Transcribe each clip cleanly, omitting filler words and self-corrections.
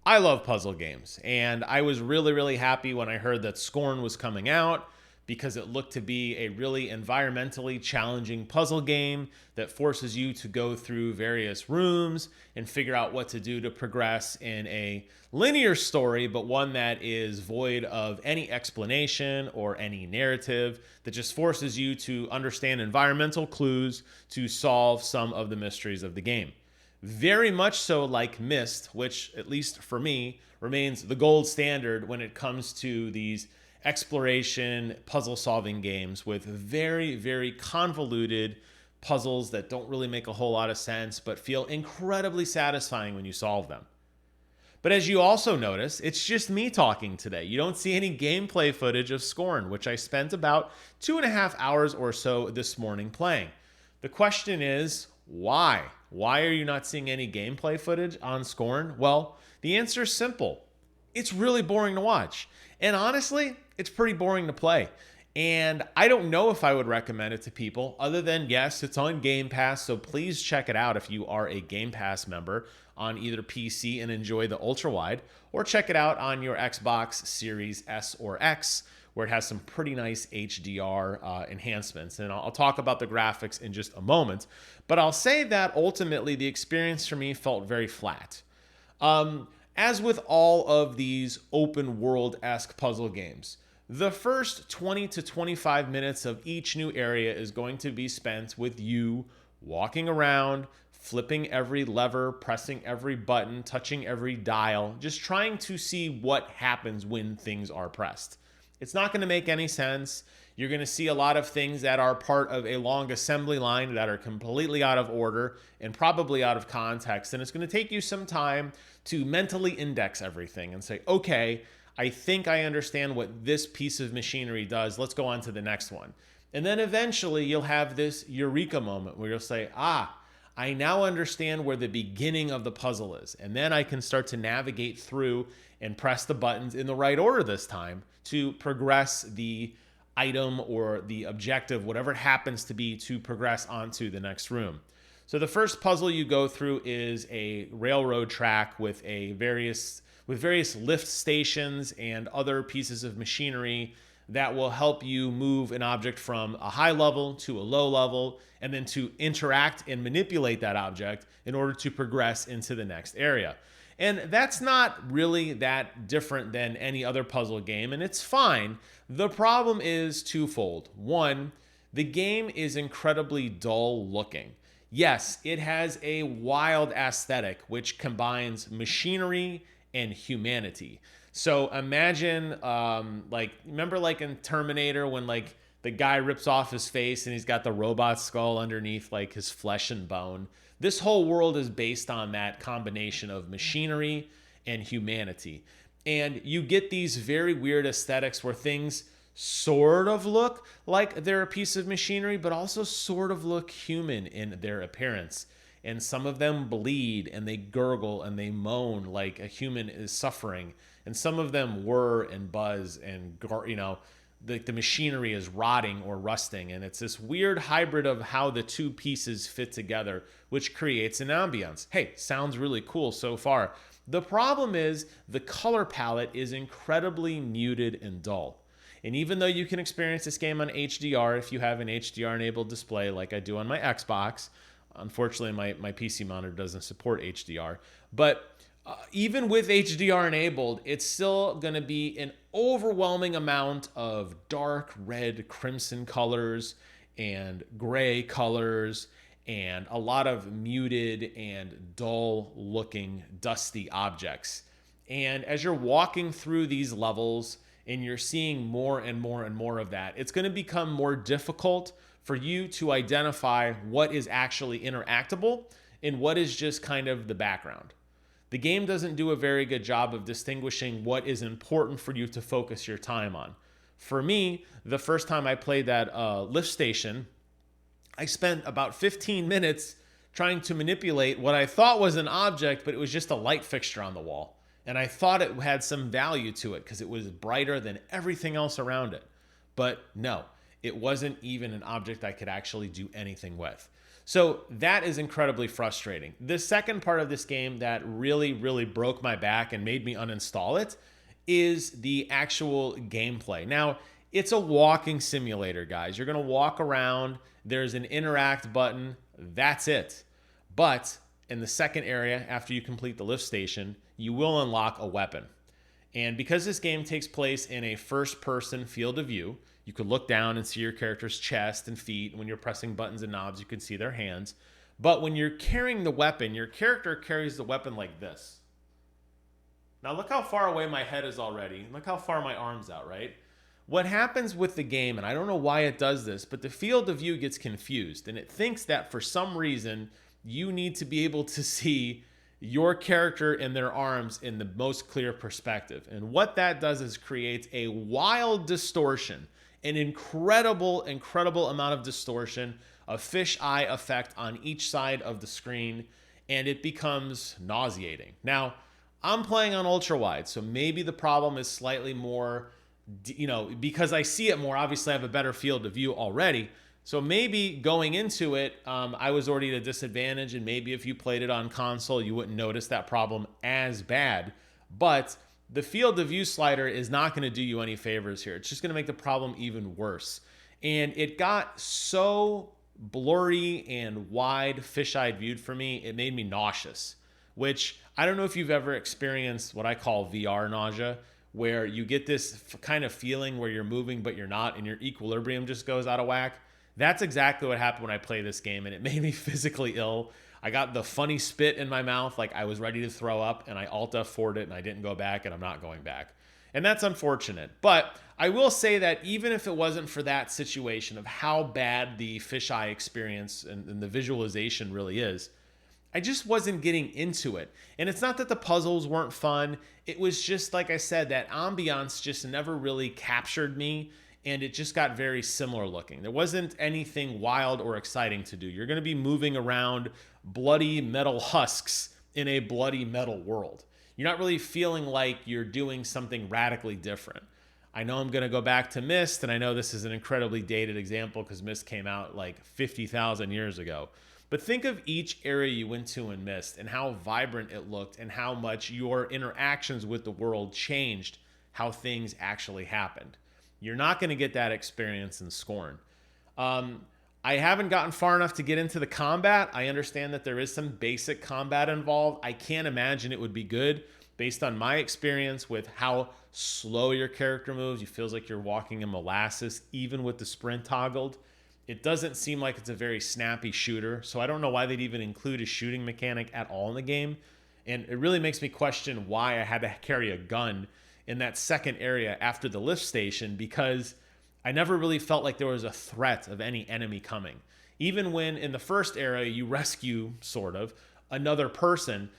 I love puzzle games, and I was really, really happy when I heard that Scorn was coming out because it looked to be a really environmentally challenging puzzle game that forces you to go through various rooms and figure out what to do to progress in a linear story, but one that is void of any explanation or any narrative, that just forces you to understand environmental clues to solve some of the mysteries of the game. Very much so like Myst, which, at least for me, remains the gold standard when it comes to these exploration puzzle solving games with very, very convoluted puzzles that don't really make a whole lot of sense but feel incredibly satisfying when you solve them. But as you also notice, it's just me talking today. You don't see any gameplay footage of Scorn, which I spent about 2.5 hours or so this morning playing. The question is, why? Why are you not seeing any gameplay footage on Scorn? Well, the answer is simple. It's really boring to watch. And honestly, it's pretty boring to play. And I don't know if I would recommend it to people other than, yes, it's on Game Pass, so please check it out if you are a Game Pass member on either PC and enjoy the ultra wide, or check it out on your Xbox Series S or X, where it has some pretty nice HDR enhancements. And I'll talk about the graphics in just a moment. But I'll say that ultimately the experience for me felt very flat. As with all of these open world-esque puzzle games, the first 20 to 25 minutes of each new area is going to be spent with you walking around, flipping every lever, pressing every button, touching every dial, just trying to see what happens when things are pressed. It's not going to make any sense. You're going to see a lot of things that are part of a long assembly line that are completely out of order and probably out of context. And it's going to take you some time to mentally index everything and say, okay, I think I understand what this piece of machinery does. Let's go on to the next one. And then eventually you'll have this eureka moment where you'll say, I now understand where the beginning of the puzzle is. And then I can start to navigate through and press the buttons in the right order this time to progress the item or the objective, whatever it happens to be, to progress onto the next room. So the first puzzle you go through is a railroad track with various lift stations and other pieces of machinery that will help you move an object from a high level to a low level, and then to interact and manipulate that object in order to progress into the next area. And that's not really that different than any other puzzle game, and it's fine. The problem is twofold. One, the game is incredibly dull looking. Yes, it has a wild aesthetic which combines machinery and humanity. So imagine, remember like in Terminator when like the guy rips off his face and he's got the robot skull underneath like his flesh and bone. This whole world is based on that combination of machinery and humanity. And you get these very weird aesthetics where things sort of look like they're a piece of machinery, but also sort of look human in their appearance. And some of them bleed and they gurgle and they moan like a human is suffering. And some of them whir and buzz and, the machinery is rotting or rusting. And it's this weird hybrid of how the two pieces fit together, which creates an ambience. Hey, sounds really cool so far. The problem is the color palette is incredibly muted and dull. And even though you can experience this game on HDR if you have an HDR enabled display like I do on my Xbox, unfortunately my PC monitor doesn't support HDR, but even with HDR enabled, it's still going to be an overwhelming amount of dark red, crimson colors and gray colors and a lot of muted and dull looking dusty objects. And as you're walking through these levels and you're seeing more and more and more of that, it's going to become more difficult for you to identify what is actually interactable and what is just kind of the background. The game doesn't do a very good job of distinguishing what is important for you to focus your time on. For me, the first time I played that lift station, I spent about 15 minutes trying to manipulate what I thought was an object, but it was just a light fixture on the wall. And I thought it had some value to it because it was brighter than everything else around it. But no, it wasn't even an object I could actually do anything with. So that is incredibly frustrating. The second part of this game that really, really broke my back and made me uninstall it is the actual gameplay. Now, it's a walking simulator, guys. You're going to walk around. There's an interact button. That's it. But in the second area, after you complete the lift station, you will unlock a weapon. And because this game takes place in a first-person field of view, you could look down and see your character's chest and feet. When you're pressing buttons and knobs, you can see their hands. But when you're carrying the weapon, your character carries the weapon like this. Now look how far away my head is already. Look how far my arm's out, right? What happens with the game, and I don't know why it does this, but the field of view gets confused, and it thinks that for some reason you need to be able to see your character and their arms in the most clear perspective. And what that does is creates a wild distortion, an incredible, incredible amount of distortion, a fisheye effect on each side of the screen, and it becomes nauseating. Now, I'm playing on ultra wide, so maybe the problem is slightly more, because I see it more, obviously I have a better field of view already. So maybe going into it, I was already at a disadvantage, and maybe if you played it on console, you wouldn't notice that problem as bad. But the field of view slider is not going to do you any favors here. It's just going to make the problem even worse. And it got so blurry and wide, fisheye viewed for me, it made me nauseous, which I don't know if you've ever experienced what I call VR nausea, where you get this kind of feeling where you're moving but you're not, and your equilibrium just goes out of whack. That's exactly what happened when I played this game, and it made me physically ill. I got the funny spit in my mouth, like I was ready to throw up, and I Alt F4'd it, and I didn't go back, and I'm not going back. And that's unfortunate. But I will say that even if it wasn't for that situation of how bad the fisheye experience and the visualization really is, I just wasn't getting into it. And it's not that the puzzles weren't fun. It was just, like I said, that ambiance just never really captured me, and it just got very similar looking. There wasn't anything wild or exciting to do. You're going to be moving around bloody metal husks in a bloody metal world. You're not really feeling like you're doing something radically different. I know I'm going to go back to Myst, and I know this is an incredibly dated example because Myst came out like 50,000 years ago. But think of each area you went to in Myst and how vibrant it looked and how much your interactions with the world changed how things actually happened. You're not going to get that experience in Scorn. I haven't gotten far enough to get into the combat. I understand that there is some basic combat involved. I can't imagine it would be good based on my experience with how slow your character moves. It feels like you're walking in molasses, even with the sprint toggled. It doesn't seem like it's a very snappy shooter, so I don't know why they'd even include a shooting mechanic at all in the game. And it really makes me question why I had to carry a gun in that second area after the lift station, because I never really felt like there was a threat of any enemy coming. Even when in the first area you rescue, sort of, another person,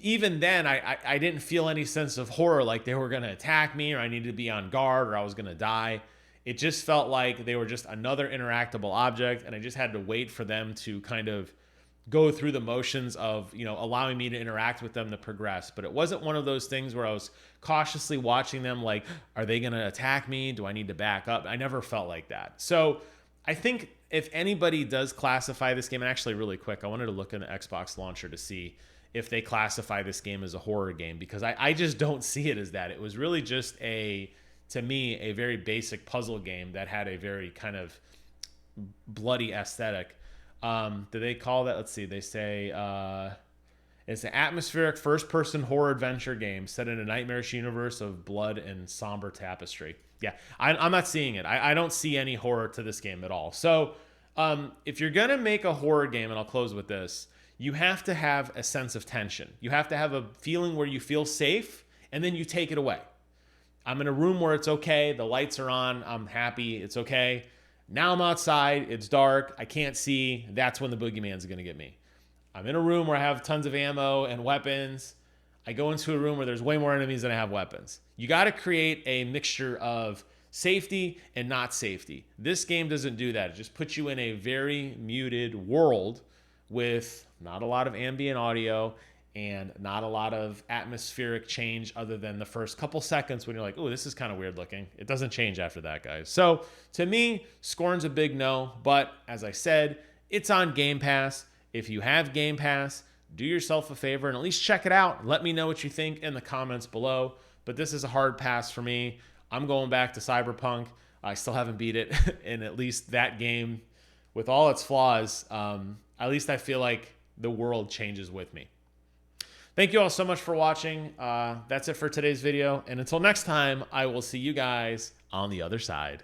even then I didn't feel any sense of horror like they were going to attack me or I needed to be on guard or I was going to die. It just felt like they were just another interactable object, and I just had to wait for them to kind of go through the motions of, allowing me to interact with them to progress. But it wasn't one of those things where I was cautiously watching them like, are they going to attack me? Do I need to back up? I never felt like that. So I think if anybody does classify this game, and actually really quick, I wanted to look in the Xbox launcher to see if they classify this game as a horror game, because I just don't see it as that. It was really just to me, a very basic puzzle game that had a very kind of bloody aesthetic. Do they call that? Let's see. They say it's an atmospheric first-person horror adventure game set in a nightmarish universe of blood and somber tapestry. Yeah, I'm not seeing it. I don't see any horror to this game at all. So if you're going to make a horror game, and I'll close with this, you have to have a sense of tension. You have to have a feeling where you feel safe, and then you take it away. I'm in a room where it's okay. The lights are on. I'm happy. It's okay. Now I'm outside. It's dark. I can't see. That's when the boogeyman's going to get me. I'm in a room where I have tons of ammo and weapons. I go into a room where there's way more enemies than I have weapons. You got to create a mixture of safety and not safety. This game doesn't do that. It just puts you in a very muted world with not a lot of ambient audio and not a lot of atmospheric change other than the first couple seconds when you're like, oh, this is kind of weird looking. It doesn't change after that, guys. So to me, Scorn's a big no, but as I said, It's on Game Pass. If you have Game Pass, do yourself a favor and at least check it out. Let me know what you think in the comments below. But this is a hard pass for me. I'm going back to Cyberpunk. I still haven't beat it, and at least that game, with all its flaws, at least I feel like the world changes with me. Thank you all so much for watching. That's it for today's video. And until next time, I will see you guys on the other side.